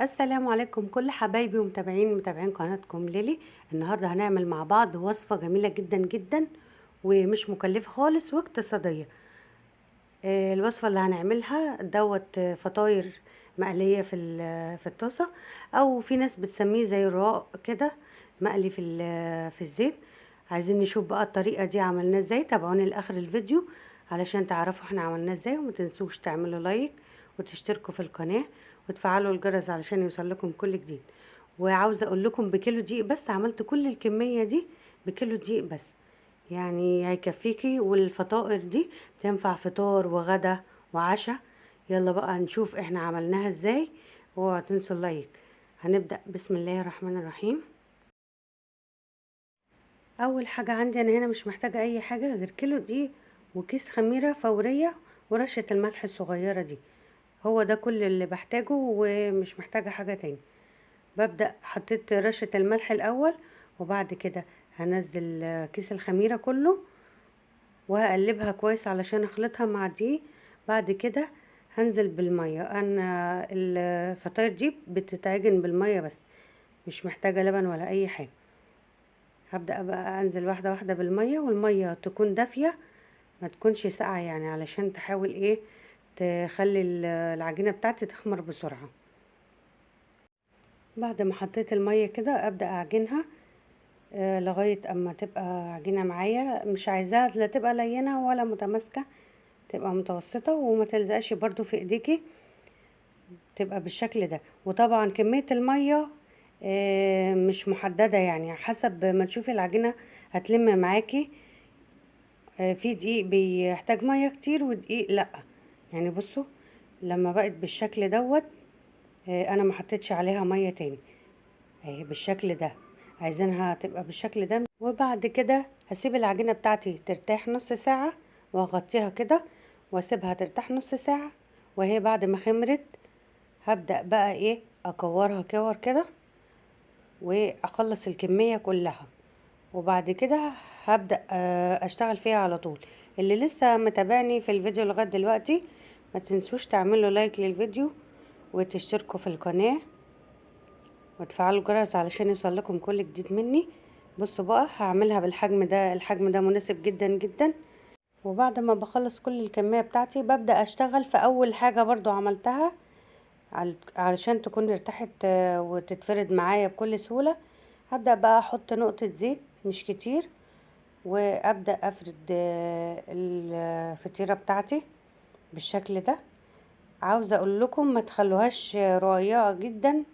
السلام عليكم كل حبايبي ومتابعين قناتكم ليلي. النهارده هنعمل مع بعض وصفة جميلة جدا جدا ومش مكلفة خالص واقتصادية. الوصفة اللي هنعملها فطاير مقلية في الطاسة، او في ناس بتسميه زي الرقاق كده مقلي في الزيت. عايزين نشوف بقى الطريقة دي عملناه ازاي. تابعوني لاخر الفيديو علشان تعرفوا احنا عملناه ازاي، وما تنسوش تعملوا لايك وتشتركوا في القناة وتفعلوا الجرس علشان يوصلكم كل جديد. وعاوزه اقول لكم بكيلو دقيق بس عملت كل الكميه دي بكيلو دقيق بس، يعني هيكفيكي. والفطائر دي تنفع فطار وغدا وعشاء. يلا بقى نشوف احنا عملناها ازاي. اوعوا تنسوا اللايك. هنبدا بسم الله الرحمن الرحيم. اول حاجه عندي انا هنا مش محتاجه اي حاجه غير كيلو دقيق وكيس خميره فوريه ورشه الملح الصغيره دي. هو ده كل اللي بحتاجه ومش محتاجه حاجه تاني. ببدأ حطيت رشة الملح الأول، وبعد كده هنزل كيس الخميرة كله وهقلبها كويس علشان اخلطها مع دي. بعد كده هنزل بالمية. انا الفطاير دي بتتعجن بالمية بس، مش محتاجة لبن ولا اي حاجة. هبدأ بقى انزل واحدة واحدة بالمية، والمية تكون دافية ما تكونش ساقعة، يعني علشان تحاول ايه تخلي العجينة بتاعتي تخمر بسرعة. بعد ما حطيت المية كده ابدأ اعجنها لغاية اما تبقى عجينة معايا. مش عايزاها لا تبقى لينة ولا متماسكة، تبقى متوسطة وما تلزقش برضو في ايديكي، تبقى بالشكل ده. وطبعا كمية المية مش محددة، يعني حسب ما تشوفي العجينة هتلم معاكي. في دقيق بيحتاج مية كتير ودقيق لا. يعني بصوا لما بقت بالشكل دوت انا ما حطيتش عليها مية تاني، اهي بالشكل ده. عايزينها تبقى بالشكل ده. وبعد كده هسيب العجينة بتاعتي ترتاح نص ساعة واغطيها كده واسيبها ترتاح نص ساعة. وهي بعد ما خمرت هبدأ بقى ايه اكورها كور كده واخلص الكمية كلها. وبعد كده هبدأ اشتغل فيها على طول. اللي لسه متابعني في الفيديو لغاية دلوقتي ما تنسوش تعملوا لايك للفيديو وتشتركوا في القناة وتفعلوا الجرس علشان يوصلكم كل جديد مني. بصوا بقى هعملها بالحجم ده، الحجم ده مناسب جدا جدا. وبعد ما بخلص كل الكمية بتاعتي ببدأ اشتغل في اول حاجة برضو عملتها علشان تكون ارتاحت وتتفرد معايا بكل سهولة. هبدأ بقى احط نقطة زيت مش كتير، وابدأ افرد الفطيرة بتاعتي بالشكل ده. عاوزة اقول لكم ما تخلوهاش رقيقة جدا،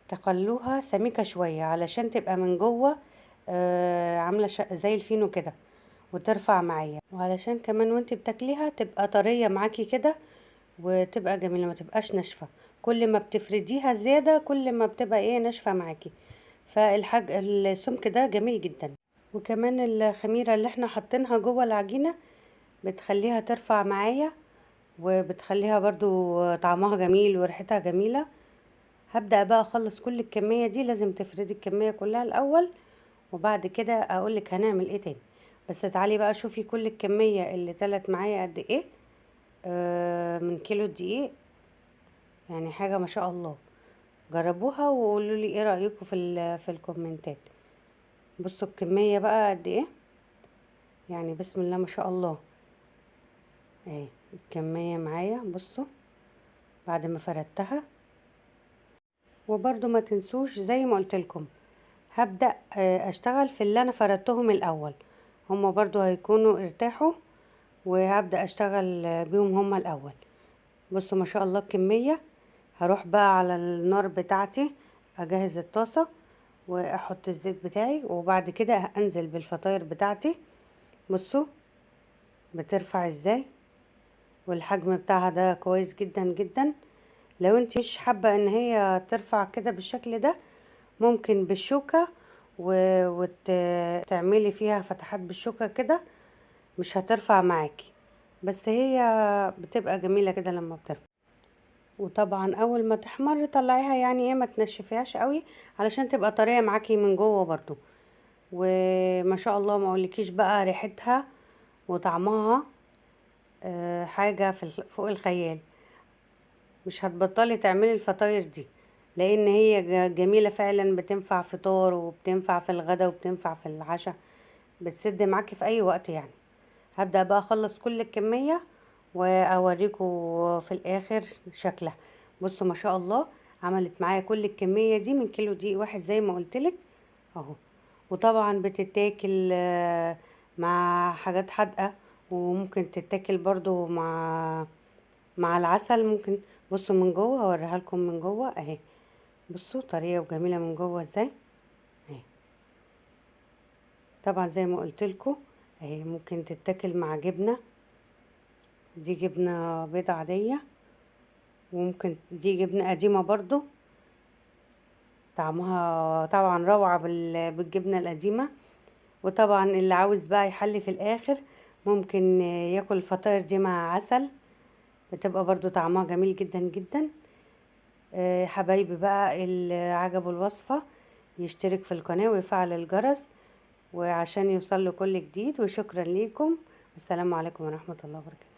تخلوها سميكة شوية علشان تبقى من جوه عاملة زي الفينو كده وترفع معايا، وعلشان كمان وانت بتاكليها تبقى طرية معاكي كده وتبقى جميلة ما تبقاش ناشفة. كل ما بتفرديها زيادة كل ما بتبقى ايه ناشفة معاكي. السمك ده جميل جدا. وكمان الخميرة اللي احنا حاطينها جوه العجينة بتخليها ترفع معايا وبتخليها برضو طعمها جميل وريحتها جميلة. هبدأ بقى اخلص كل الكمية دي. لازم تفردي الكمية كلها الاول وبعد كده اقولك هنعمل ايه تاني. بس تعالي بقى شوفي كل الكمية اللي طلعت معايا قد ايه. من كيلو دقيق، يعني حاجة ما شاء الله. جربوها وقولوا لي ايه رأيكم في الكومنتات. بصوا الكمية بقى قد ايه، يعني بسم الله ما شاء الله. اهي الكمية معايا بصوا بعد ما فردتها. وبرضو ما تنسوش زي ما قلت لكم هبدأ اشتغل في اللي انا فردتهم الاول، هما برضو هيكونوا ارتاحوا وهبدأ اشتغل بيهم هما الاول. بصوا ما شاء الله الكمية. هروح بقى على النار بتاعتي اجهز الطاسة واحط الزيت بتاعي، وبعد كده انزل بالفطاير بتاعتي. بصوا بترفع ازاي، والحجم بتاعها ده كويس جدا جدا. لو انت مش حابة ان هي ترفع كده بالشكل ده ممكن بالشوكة وتعملي فيها فتحات بالشوكة كده، مش هترفع معاكي، بس هي بتبقى جميلة كده لما بترفع. وطبعا اول ما تحمر طلعيها، يعني ايه ما تنشفيهاش قوي علشان تبقى طرية معاكي من جوه برضو. وما شاء الله ما اقولكيش بقى ريحتها وطعمها حاجة فوق الخيال. مش هتبطلي تعملي الفطاير دي. لان هي جميلة فعلا، بتنفع فطار وبتنفع في الغدا وبتنفع في العشاء، بتسد معاكي في اي وقت يعني. هبدأ بقى اخلص كل الكمية واوريكم في الاخر شكلها. بصوا ما شاء الله، عملت معايا كل الكمية دي من كيلو دقيق واحد زي ما قلتلك اهو. وطبعا بتتاكل مع حاجات حادقة، وممكن تتاكل برضو مع العسل ممكن. بصوا من جوه، هوريها لكم من جوه اهي. بصوا طرية وجميلة من جوه ازاي اهي. طبعا زي ما قلت لكم اهي، ممكن تتاكل مع جبنة، دي جبنة بيضة عادية، وممكن دي جبنة قديمة برضو، طعمها طبعا روعة بالجبنة القديمة. وطبعا اللي عاوز بقى يحلي في الاخر ممكن ياكل الفطاير دي مع عسل، بتبقى برضو طعمها جميل جدا جدا. حبايبي بقى اللي عجبوا الوصفة يشترك في القناة ويفعل الجرس، وعشان يوصل له كل جديد. وشكرا ليكم، والسلام عليكم ورحمة الله وبركاته.